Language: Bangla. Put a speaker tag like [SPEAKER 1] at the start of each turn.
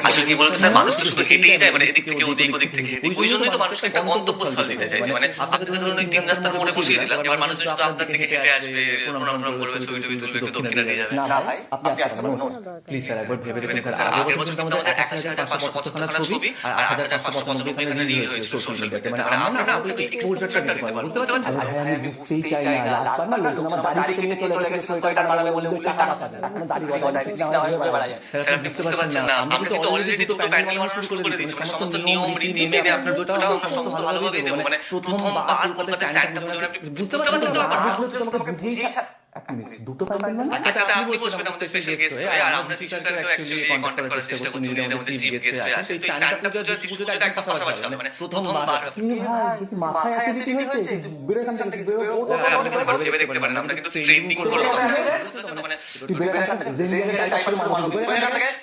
[SPEAKER 1] আসলে কি বলতো স্যার, মানুষ তো শুধু হেঁটেই যায়, মানে এদিক থেকে ওদিক, ওদিক থেকে এদিক। ওই জন্যই তো মানুষকে একটা গন্তব্যস্থল দিতে চাইছে। মানে আপনাকে ধরুন ওই ৩ রাস্তার মোড়ে বসিয়ে দিলাম, এবার মানুষজন শুধু আপনার দিকে হেঁটে আসবে, প্রণাম টনাম করবে, ছবি টবি তুলবে, একটু দক্ষিণা দিয়ে যাবে।
[SPEAKER 2] না ভাই, আপনি আস্তে আস্তে প্লিজ স্যার, একবার ভেবে দেখুন স্যার। আগের বছর কিন্তু আমাদের ৮১,৫৭৫ ছবি আর ৮,৫৯৫ খানা রিল হয়েছে সোশ্যাল মিডিয়াতে। মানে আমরা না আপনাকে এক্সপোজারটা দিতে পারবো, বুঝতে পারছেন?
[SPEAKER 3] আরে ভাই, আমি বুঝতেই চাই না, লাস্ট বার না লোকজন আমার দাড়ি কেটে নিয়ে চলে গেছে, সোয়েটার বানাবে বলে টাকা বাঁচাবে, এখন দাড়ি গজায় ঠিক না হয় ঘুরে বেড়ায়।
[SPEAKER 1] স্যার আপনি বুঝতে পারছেন না, আমরা কিন্তু অলরেডি দুটো প্যান্ডেল বানানো শুরু করে দিয়েছি। মানে সমস্ত নিয়ম রীতি মেনে আপনার দুটোটাও সমস্ত ভালোভাবে দেবো। মানে প্রথমবার কলকাতায় স্যান্টা পুজো আপনি বুঝতে পারছেন তো ব্যাপারটা?
[SPEAKER 3] তোমাকে বুঝিয়েছি। এক মিনিট, দুটো প্যান্ডেল মানে?
[SPEAKER 1] একটা আপনি বসবেন আমাদের স্পেশাল গেস্ট হয়ে, আর আমরা ফিশারকেও অ্যাকচুয়ালি কন্টাক্ট করার চেষ্টা করছি নিজেদের মধ্যে চিফ গেস্ট হয়ে আসে। এই স্যান্টা পুজো আর পুজোটা একদম পাশাপাশি হবে, মানে প্রথমবার।
[SPEAKER 3] ভাই কি মাথায় অ্যাসিডিটি হয়েছে? বেরো এখান থেকে, বেরো।
[SPEAKER 1] আপনি ভেবে দেখতে পারেন, আমরা কিন্তু ট্রেনিং করবো।
[SPEAKER 3] তুই বেরো এখান থেকে,